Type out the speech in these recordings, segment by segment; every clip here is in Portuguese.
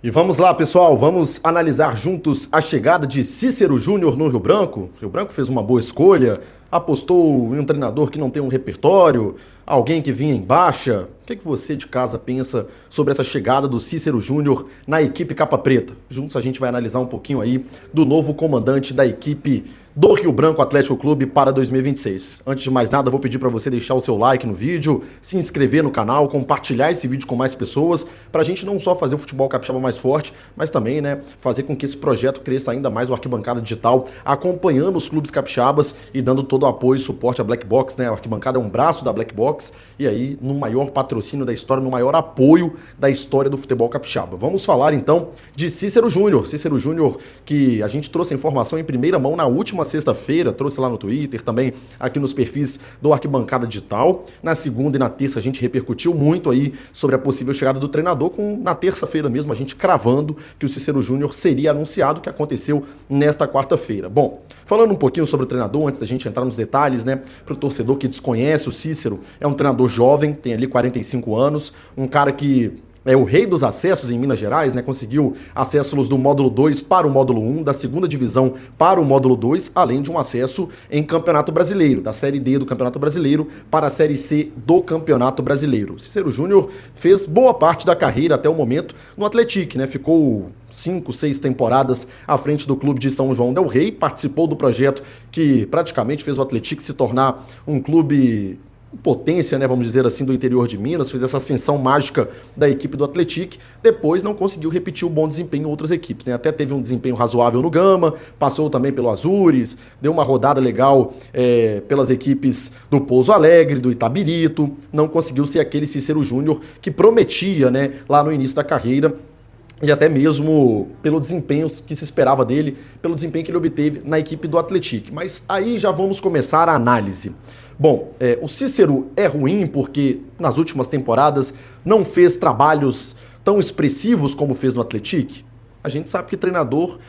E vamos lá, pessoal, vamos analisar juntos a chegada de Cícero Júnior no Rio Branco. O Rio Branco fez uma boa escolha, apostou em um treinador que não tem um repertório, alguém que vinha em baixa. O que você de casa pensa sobre essa chegada do Cícero Júnior na equipe Capa Preta? Juntos a gente vai analisar um pouquinho aí do novo comandante da equipe do Rio Branco Atlético Clube para 2026. Antes de mais nada, vou pedir para você deixar o seu like no vídeo, se inscrever no canal, compartilhar esse vídeo com mais pessoas, para a gente não só fazer o futebol capixaba mais forte, mas também, fazer com que esse projeto cresça ainda mais, o Arquibancada Digital, acompanhando os clubes capixabas e dando todo o apoio e suporte à Black Box, né? A Arquibancada é um braço da Black Box e aí no maior patrocínio da história, no maior apoio da história do futebol capixaba. Vamos falar então de Cícero Júnior. Cícero Júnior, que a gente trouxe a informação em primeira mão na última sexta-feira, trouxe lá no Twitter, também aqui nos perfis do Arquibancada Digital. Na segunda e na terça a gente repercutiu muito aí sobre a possível chegada do treinador, na terça-feira mesmo a gente cravando que o Cícero Júnior seria anunciado, que aconteceu nesta quarta-feira. Bom, falando um pouquinho sobre o treinador, antes da gente entrar nos detalhes, para o torcedor que desconhece o Cícero, é um treinador jovem, tem ali 45 anos, um cara que é o rei dos acessos em Minas Gerais, conseguiu acessos do módulo 2 para o módulo 1, da segunda divisão para o módulo 2, além de um acesso em Campeonato Brasileiro, da Série D do Campeonato Brasileiro para a Série C do Campeonato Brasileiro. Cícero Júnior fez boa parte da carreira até o momento no Atlético, ficou 5, 6 temporadas à frente do clube de São João del Rei, participou do projeto que praticamente fez o Atlético se tornar um clube potência, vamos dizer assim, do interior de Minas, fez essa ascensão mágica da equipe do Atlético, depois não conseguiu repetir o bom desempenho em outras equipes, Até teve um desempenho razoável no Gama, passou também pelo Azures, deu uma rodada legal pelas equipes do Pouso Alegre, do Itabirito, não conseguiu ser aquele Cícero Júnior que prometia, lá no início da carreira, e até mesmo pelo desempenho que se esperava dele, pelo desempenho que ele obteve na equipe do Atlético. Mas aí já vamos começar a análise. Bom, o Cícero é ruim porque nas últimas temporadas não fez trabalhos tão expressivos como fez no Atlético? A gente sabe que treinador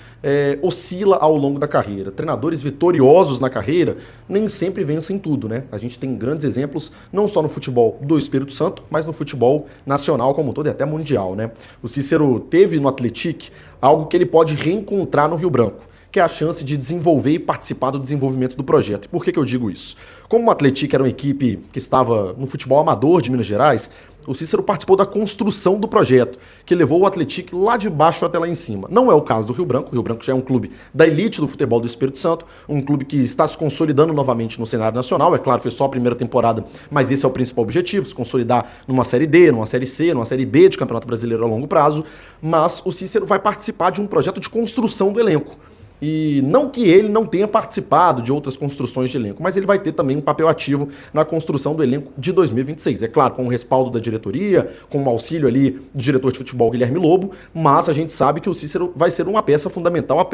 oscila ao longo da carreira. Treinadores vitoriosos na carreira nem sempre vencem tudo, A gente tem grandes exemplos, não só no futebol do Espírito Santo, mas no futebol nacional como um todo e até mundial, O Cícero teve no Atlético algo que ele pode reencontrar no Rio Branco, que é a chance de desenvolver e participar do desenvolvimento do projeto. E por que eu digo isso? Como o Atlético era uma equipe que estava no futebol amador de Minas Gerais, o Cícero participou da construção do projeto, que levou o Atlético lá de baixo até lá em cima. Não é o caso do Rio Branco. O Rio Branco já é um clube da elite do futebol do Espírito Santo, um clube que está se consolidando novamente no cenário nacional. É claro, foi só a primeira temporada, mas esse é o principal objetivo, se consolidar numa Série D, numa Série C, numa Série B de Campeonato Brasileiro a longo prazo. Mas o Cícero vai participar de um projeto de construção do elenco. E não que ele não tenha participado de outras construções de elenco, mas ele vai ter também um papel ativo na construção do elenco de 2026. É claro, com o respaldo da diretoria, com o auxílio ali do diretor de futebol Guilherme Lobo, mas a gente sabe que o Cícero vai ser uma peça fundamental,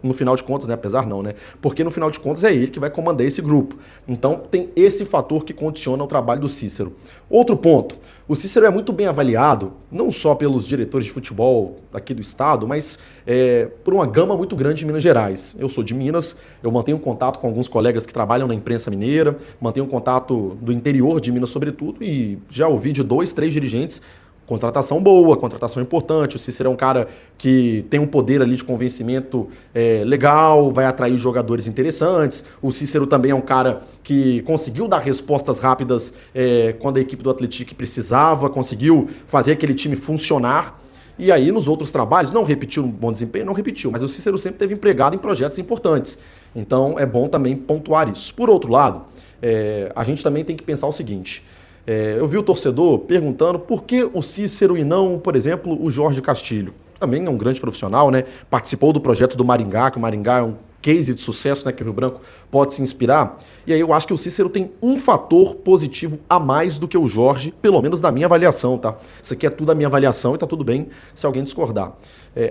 no final de contas, apesar não, porque no final de contas é ele que vai comandar esse grupo. Então tem esse fator que condiciona o trabalho do Cícero. Outro ponto, o Cícero é muito bem avaliado, não só pelos diretores de futebol aqui do estado, mas por uma gama muito grande de Minas Gerais. Eu sou de Minas, eu mantenho contato com alguns colegas que trabalham na imprensa mineira, mantenho contato do interior de Minas sobretudo, e já ouvi de 2, 3 dirigentes, contratação boa, contratação importante. O Cícero é um cara que tem um poder ali de convencimento legal, vai atrair jogadores interessantes. O Cícero também é um cara que conseguiu dar respostas rápidas quando a equipe do Atlético precisava, conseguiu fazer aquele time funcionar. E aí, nos outros trabalhos, não repetiu um bom desempenho, não repetiu, mas o Cícero sempre teve empregado em projetos importantes. Então, é bom também pontuar isso. Por outro lado, a gente também tem que pensar o seguinte. Eu vi o torcedor perguntando por que o Cícero e não, por exemplo, o Jorge Castilho. Também é um grande profissional, Participou do projeto do Maringá, que o Maringá é um case de sucesso, que o Rio Branco pode se inspirar. E aí eu acho que o Cícero tem um fator positivo a mais do que o Jorge, pelo menos na minha avaliação, tá? Isso aqui é tudo a minha avaliação e tá tudo bem se alguém discordar.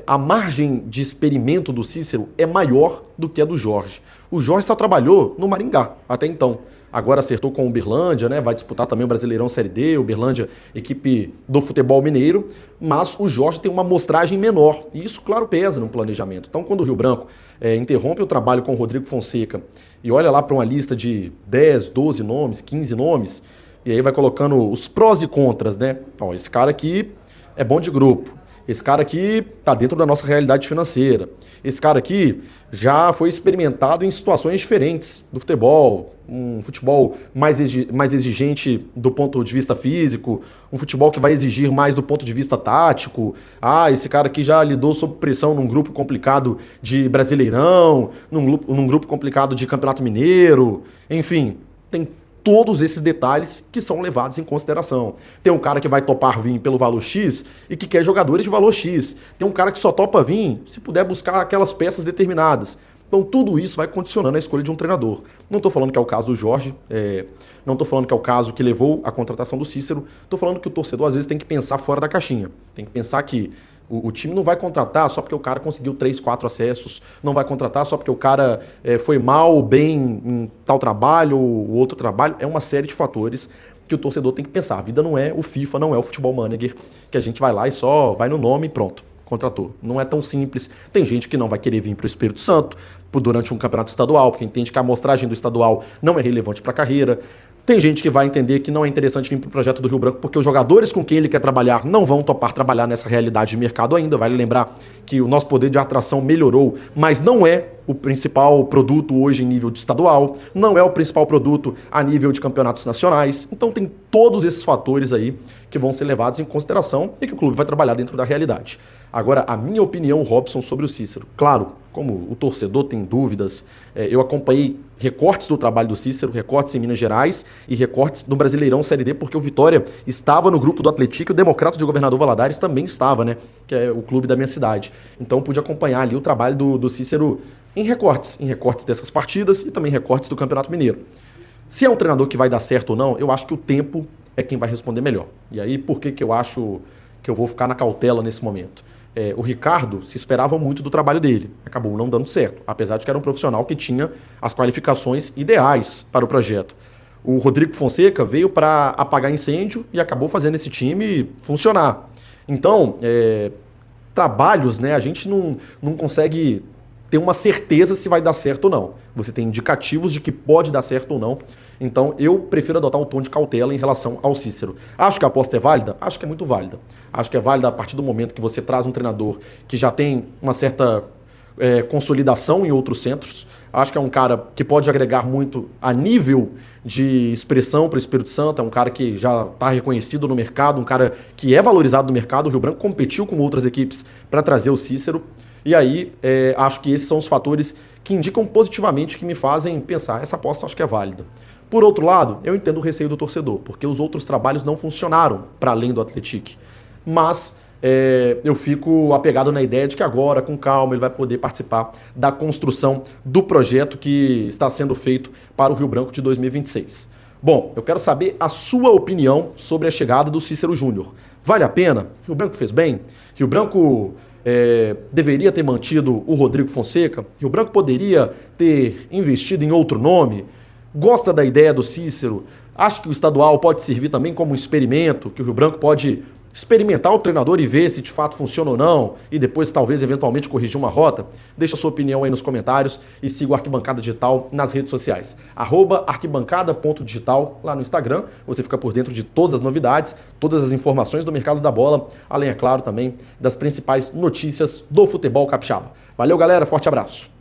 A margem de experimento do Cícero é maior do que a do Jorge. O Jorge só trabalhou no Maringá até então. Agora acertou com o Uberlândia, vai disputar também o Brasileirão Série D, o Uberlândia, equipe do futebol mineiro, mas o Jorge tem uma amostragem menor, e isso, claro, pesa no planejamento. Então, quando o Rio Branco interrompe o trabalho com o Rodrigo Fonseca e olha lá para uma lista de 10, 12 nomes, 15 nomes, e aí vai colocando os prós e contras, Ó, esse cara aqui é bom de grupo, Esse cara aqui está dentro da nossa realidade financeira. Esse cara aqui já foi experimentado em situações diferentes do futebol. Um futebol mais exigente do ponto de vista físico, um futebol que vai exigir mais do ponto de vista tático. Ah, esse cara aqui já lidou sob pressão num grupo complicado de Brasileirão, num grupo complicado de Campeonato Mineiro. Enfim, tem todos esses detalhes que são levados em consideração. Tem um cara que vai topar vir pelo valor X e que quer jogadores de valor X. Tem um cara que só topa vir se puder buscar aquelas peças determinadas. Então tudo isso vai condicionando a escolha de um treinador. Não estou falando que é o caso do Jorge, não estou falando que é o caso que levou à contratação do Cícero, estou falando que o torcedor às vezes tem que pensar fora da caixinha. Tem que pensar que o time não vai contratar só porque o cara conseguiu 3, 4 acessos, não vai contratar só porque o cara foi mal ou bem em tal trabalho ou outro trabalho. É uma série de fatores que o torcedor tem que pensar. A vida não é o FIFA, não é o Futebol Manager, que a gente vai lá e só vai no nome e pronto, contratou. Não é tão simples. Tem gente que não vai querer vir para o Espírito Santo durante um campeonato estadual, porque entende que a amostragem do estadual não é relevante para a carreira. Tem gente que vai entender que não é interessante vir para o projeto do Rio Branco porque os jogadores com quem ele quer trabalhar não vão topar trabalhar nessa realidade de mercado ainda. Vale lembrar que o nosso poder de atração melhorou, mas não é o principal produto hoje em nível de estadual, não é o principal produto a nível de campeonatos nacionais. Então tem todos esses fatores aí que vão ser levados em consideração e que o clube vai trabalhar dentro da realidade. Agora, a minha opinião, Robson, sobre o Cícero. Claro, como o torcedor tem dúvidas, eu acompanhei recortes do trabalho do Cícero, recortes em Minas Gerais e recortes do Brasileirão Série D, porque o Vitória estava no grupo do Atlético e o Democrata de Governador Valadares também estava, né? Que é o clube da minha cidade. Então pude acompanhar ali o trabalho do Cícero em recortes dessas partidas e também recortes do Campeonato Mineiro. Se é um treinador que vai dar certo ou não, eu acho que o tempo é quem vai responder melhor. E aí, por que eu acho que eu vou ficar na cautela nesse momento? O Ricardo se esperava muito do trabalho dele, acabou não dando certo, apesar de que era um profissional que tinha as qualificações ideais para o projeto. O Rodrigo Fonseca veio para apagar incêndio e acabou fazendo esse time funcionar. Então, trabalhos, né, a gente não consegue ter uma certeza se vai dar certo ou não. Você tem indicativos de que pode dar certo ou não. Então, eu prefiro adotar um tom de cautela em relação ao Cícero. Acho que a aposta é válida? Acho que é muito válida. Acho que é válida a partir do momento que você traz um treinador que já tem uma certa consolidação em outros centros. Acho que é um cara que pode agregar muito a nível de expressão para o Espírito Santo. É um cara que já está reconhecido no mercado, um cara que é valorizado no mercado. O Rio Branco competiu com outras equipes para trazer o Cícero. E aí, acho que esses são os fatores que indicam positivamente, que me fazem pensar, essa aposta acho que é válida. Por outro lado, eu entendo o receio do torcedor, porque os outros trabalhos não funcionaram para além do Atlético. Mas eu fico apegado na ideia de que agora, com calma, ele vai poder participar da construção do projeto que está sendo feito para o Rio Branco de 2026. Bom, eu quero saber a sua opinião sobre a chegada do Cícero Júnior. Vale a pena? Rio Branco fez bem? Rio Branco deveria ter mantido o Rodrigo Fonseca? Rio Branco poderia ter investido em outro nome? Gosta da ideia do Cícero? Acha que o estadual pode servir também como um experimento, que o Rio Branco pode experimentar o treinador e ver se de fato funciona ou não, e depois talvez eventualmente corrigir uma rota? Deixa a sua opinião aí nos comentários e siga o Arquibancada Digital nas redes sociais. @arquibancada.digital lá no Instagram. Você fica por dentro de todas as novidades, todas as informações do mercado da bola, além, é claro, também das principais notícias do futebol capixaba. Valeu, galera. Forte abraço.